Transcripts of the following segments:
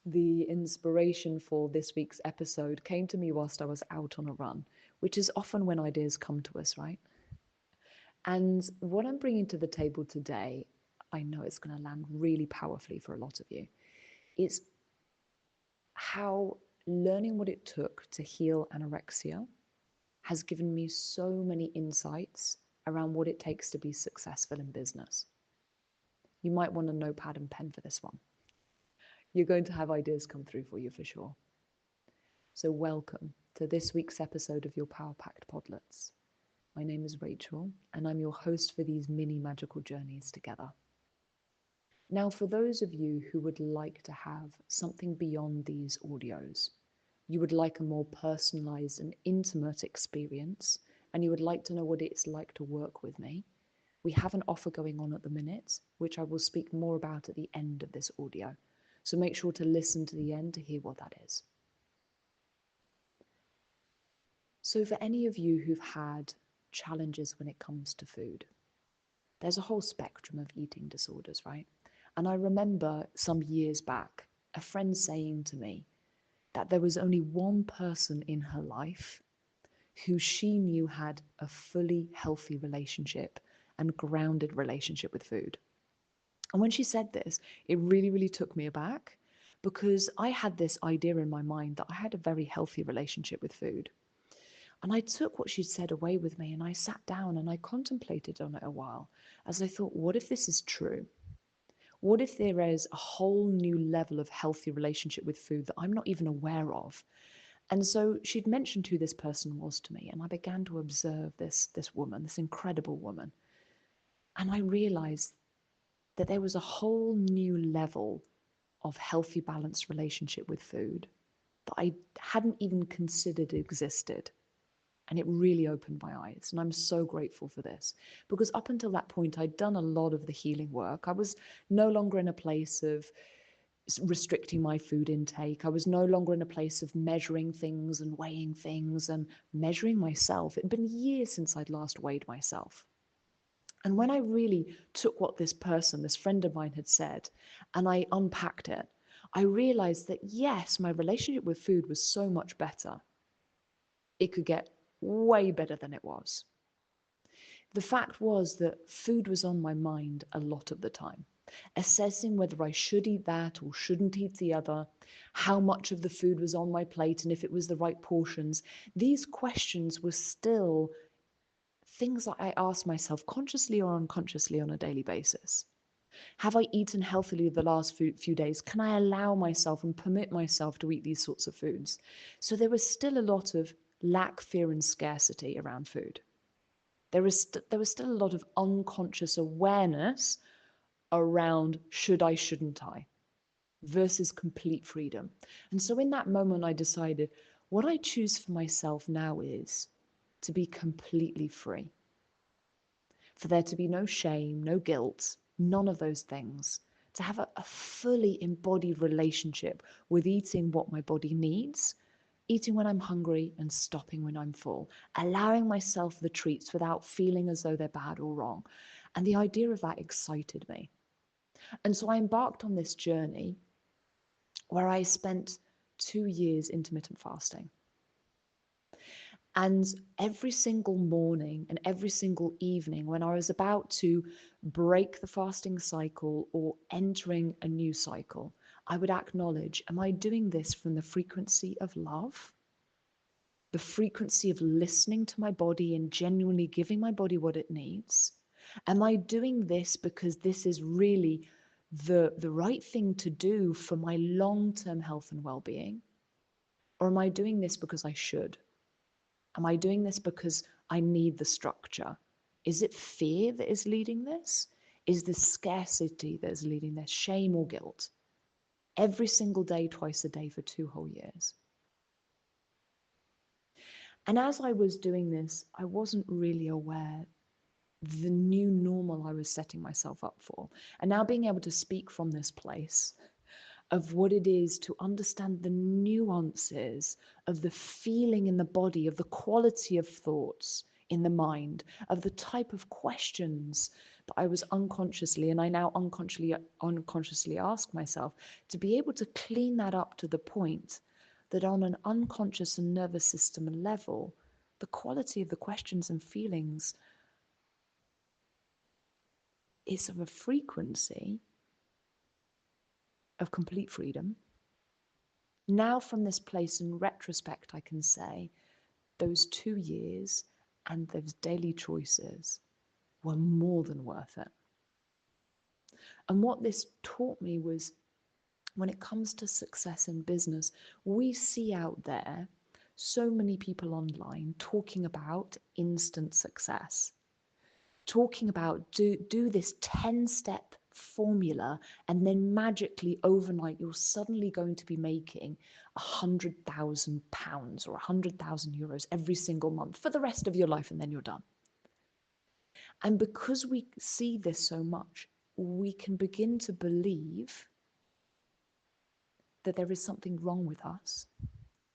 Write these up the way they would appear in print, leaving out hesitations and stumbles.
The inspiration for this week's episode came to me whilst I was out on a run, which is often when ideas come to us, right? And what I'm bringing to the table today, I know it's going to land really powerfully for a lot of you. It's how learning what it took to heal anorexia has given me so many insights around what it takes to be successful in business. You might want a notepad and pen for this one. You're going to have ideas come through for you for sure. So welcome to this week's episode of your Power Packed Podlets. My name is Rachel, and I'm your host for these mini magical journeys together. Now, for those of you who would like to have something beyond these audios, you would like a more personalized and intimate experience, and you would like to know what it's like to work with me, we have an offer going on at the minute, which I will speak more about at the end of this audio. So make sure to listen to the end to hear what that is. So for any of you who've had challenges when it comes to food, there's a whole spectrum of eating disorders, right? And I remember some years back, a friend saying to me that there was only one person in her life who she knew had a fully healthy relationship and grounded relationship with food. And when she said this, it really, really took me aback because I had this idea in my mind that I had a very healthy relationship with food. And I took what she'd said away with me and I sat down and I contemplated on it a while as I thought, what if this is true? What if there is a whole new level of healthy relationship with food that I'm not even aware of? And so she'd mentioned who this person was to me, and I began to observe this woman, this incredible woman. And I realized that there was a whole new level of healthy, balanced relationship with food that I hadn't even considered existed. And it really opened my eyes. And I'm so grateful for this because up until that point, I'd done a lot of the healing work. I was no longer in a place of restricting my food intake. I was no longer in a place of measuring things and weighing things and measuring myself. It'd been years since I'd last weighed myself. And when I really took what this person, this friend of mine had said, and I unpacked it, I realized that yes, my relationship with food was so much better. It could get way better than it was. The fact was that food was on my mind a lot of the time, assessing whether I should eat that or shouldn't eat the other, how much of the food was on my plate and if it was the right portions. These questions were still things that I asked myself consciously or unconsciously on a daily basis. Have I eaten healthily the last few days? Can I allow myself and permit myself to eat these sorts of foods? So there was still a lot of lack, fear, and scarcity around food. There was still a lot of unconscious awareness around should I, shouldn't I, versus complete freedom. And so in that moment, I decided what I choose for myself now is to be completely free, for there to be no shame, no guilt, none of those things, to have a fully embodied relationship with eating what my body needs, eating when I'm hungry and stopping when I'm full, allowing myself the treats without feeling as though they're bad or wrong. And the idea of that excited me. And so I embarked on this journey where I spent 2 years intermittent fasting. And every single morning and every single evening, when I was about to break the fasting cycle or entering a new cycle, I would acknowledge, am I doing this from the frequency of love? The frequency of listening to my body and genuinely giving my body what it needs? Am I doing this because this is really the right thing to do for my long-term health and well-being? Or am I doing this because I should? Am I doing this because I need the structure? Is it fear that is leading this? Is this scarcity that is leading this? Shame or guilt? Every single day, twice a day for 2 whole years. And as I was doing this, I wasn't really aware the new normal I was setting myself up for. And now being able to speak from this place of what it is to understand the nuances of the feeling in the body, of the quality of thoughts, in the mind of the type of questions that I was unconsciously, and I now unconsciously ask myself, to be able to clean that up to the point that on an unconscious and nervous system level, the quality of the questions and feelings is of a frequency of complete freedom. Now, from this place in retrospect, I can say those 2 years and those daily choices were more than worth it. And what this taught me was, when it comes to success in business, we see out there so many people online talking about instant success, talking about do this 10-step formula, and then magically overnight you're suddenly going to be making £100,000 or €100,000 every single month for the rest of your life, and then you're done. And because we see this so much, we can begin to believe that there is something wrong with us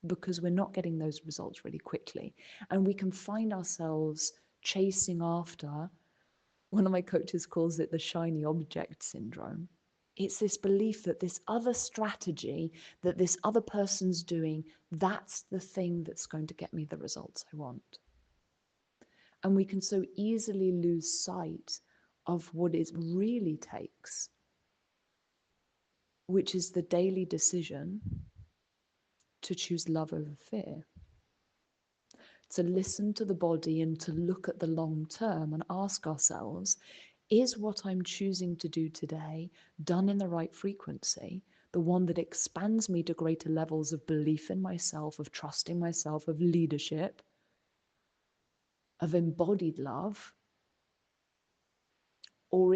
because we're not getting those results really quickly. And we can find ourselves chasing after, one of my coaches calls it the shiny object syndrome. It's this belief that this other strategy that this other person's doing, that's the thing that's going to get me the results I want. And we can so easily lose sight of what it really takes, which is the daily decision to choose love over fear, to listen to the body and to look at the long term and ask ourselves, is what I'm choosing to do today done in the right frequency, the one that expands me to greater levels of belief in myself, of trusting myself, of leadership, of embodied love? Or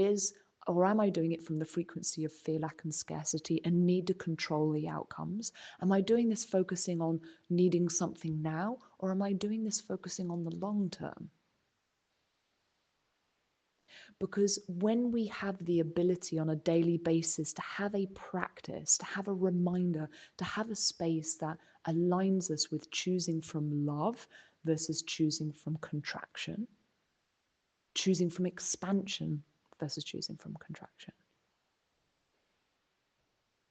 am I doing it from the frequency of fear, lack, and scarcity and need to control the outcomes? Am I doing this focusing on needing something now, or am I doing this focusing on the long term? Because when we have the ability on a daily basis to have a practice, to have a reminder, to have a space that aligns us with choosing from love versus choosing from contraction, choosing from expansion versus choosing from contraction,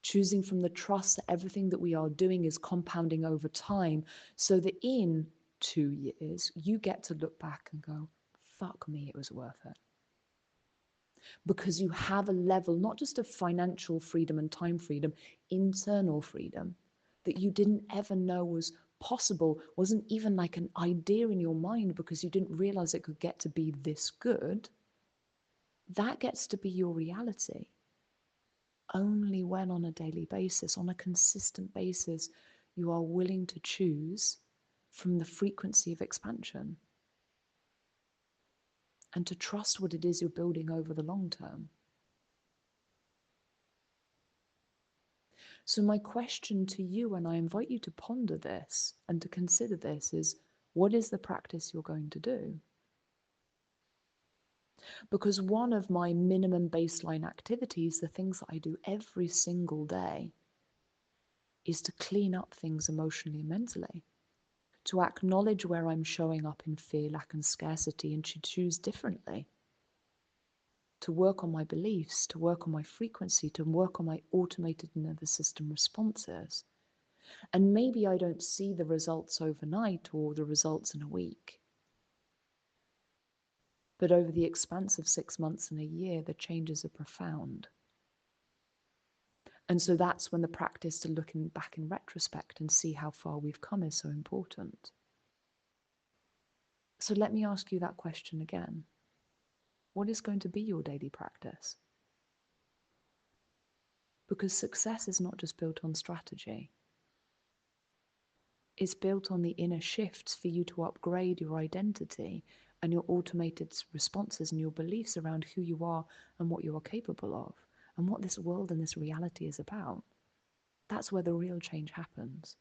choosing from the trust that everything that we are doing is compounding over time, so that in 2 years you get to look back and go, fuck me, it was worth it. Because you have a level not just of financial freedom and time freedom, internal freedom that you didn't ever know was possible, wasn't even like an idea in your mind because you didn't realize it could get to be this good. That gets to be your reality only when, on a daily basis, on a consistent basis, you are willing to choose from the frequency of expansion and to trust what it is you're building over the long term. So my question to you, and I invite you to ponder this and to consider this, is what is the practice you're going to do? Because one of my minimum baseline activities, the things that I do every single day, is to clean up things emotionally and mentally, to acknowledge where I'm showing up in fear, lack, and scarcity, and to choose differently, to work on my beliefs, to work on my frequency, to work on my automated nervous system responses. And maybe I don't see the results overnight or the results in a week. But over the expanse of 6 months and a year, the changes are profound. And so that's when the practice to looking back in retrospect and see how far we've come is so important. So let me ask you that question again. What is going to be your daily practice? Because success is not just built on strategy. It's built on the inner shifts for you to upgrade your identity and your automated responses and your beliefs around who you are and what you are capable of and what this world and this reality is about. That's where the real change happens.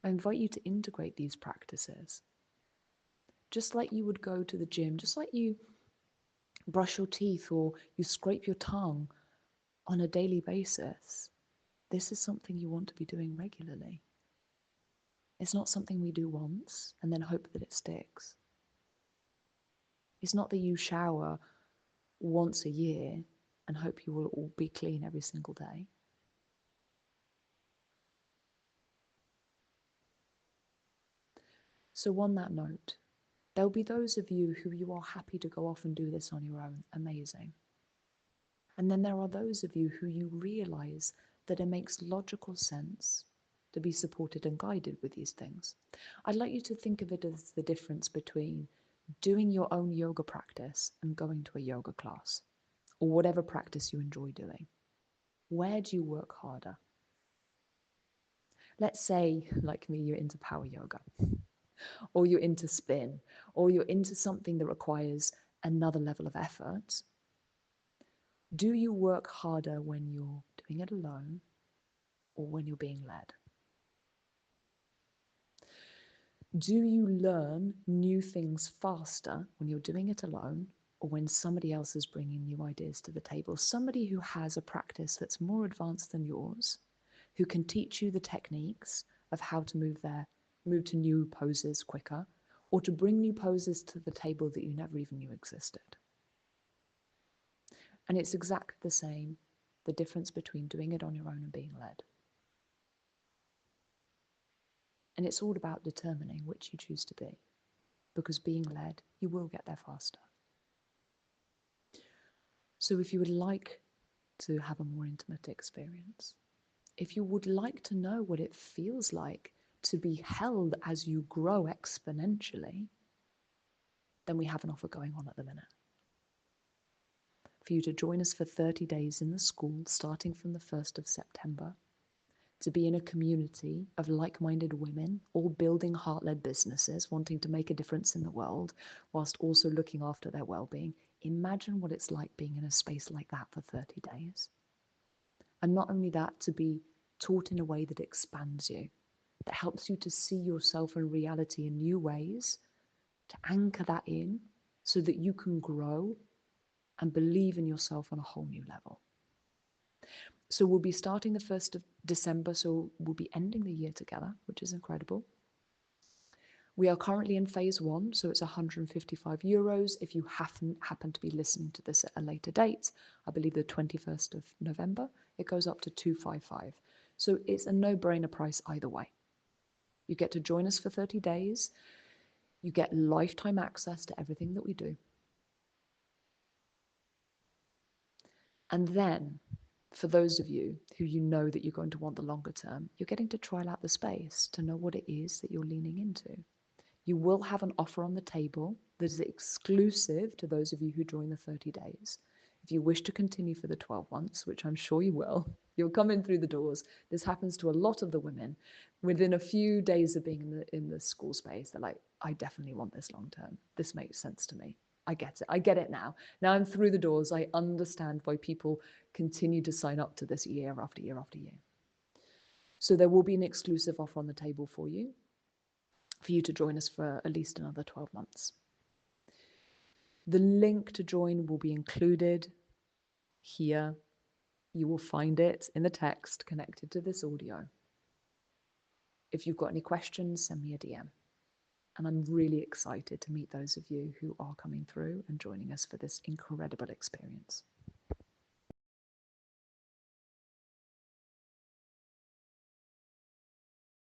I invite you to integrate these practices. Just like you would go to the gym, just like you brush your teeth or you scrape your tongue on a daily basis, this is something you want to be doing regularly. It's not something we do once and then hope that it sticks. It's not that you shower once a year and hope you will all be clean every single day. So on that note, there'll be those of you who you are happy to go off and do this on your own. Amazing. And then there are those of you who you realize that it makes logical sense to be supported and guided with these things. I'd like you to think of it as the difference between doing your own yoga practice and going to a yoga class, or whatever practice you enjoy doing. Where do you work harder? Let's say, like me, you're into power yoga, or you're into spin, or you're into something that requires another level of effort. Do you work harder when you're doing it alone or when you're being led? Do you learn new things faster when you're doing it alone or when somebody else is bringing new ideas to the table? Somebody who has a practice that's more advanced than yours, who can teach you the techniques of how to move to new poses quicker, or to bring new poses to the table that you never even knew existed. And it's exactly the same, the difference between doing it on your own and being led. And it's all about determining which you choose to be, because being led, you will get there faster. So if you would like to have a more intimate experience, if you would like to know what it feels like to be held as you grow exponentially, then we have an offer going on at the minute. For you to join us for 30 days in the school, starting from the 1st of September, to be in a community of like-minded women, all building heart-led businesses, wanting to make a difference in the world, whilst also looking after their well-being. Imagine what it's like being in a space like that for 30 days. And not only that, to be taught in a way that expands you, that helps you to see yourself and reality in new ways, to anchor that in so that you can grow and believe in yourself on a whole new level. So we'll be starting the 1st of December, so we'll be ending the year together, which is incredible. We are currently in phase 1, so it's €155. If you happen to be listening to this at a later date, I believe the 21st of November, it goes up to $255. So it's a no-brainer price either way. You get to join us for 30 days. You get lifetime access to everything that we do. And then, for those of you who you know that you're going to want the longer term, you're getting to trial out the space to know what it is that you're leaning into. You will have an offer on the table that is exclusive to those of you who join the 30 days. If you wish to continue for the 12 months, which I'm sure you will, you'll come in through the doors. This happens to a lot of the women. Within a few days of being in the school space, they're like, I definitely want this long term. This makes sense to me. I get it. I get it now. Now I'm through the doors. I understand why people continue to sign up to this year after year after year. So there will be an exclusive offer on the table for you to join us for at least another 12 months. The link to join will be included here. You will find it in the text connected to this audio. If you've got any questions, send me a DM. And I'm really excited to meet those of you who are coming through and joining us for this incredible experience.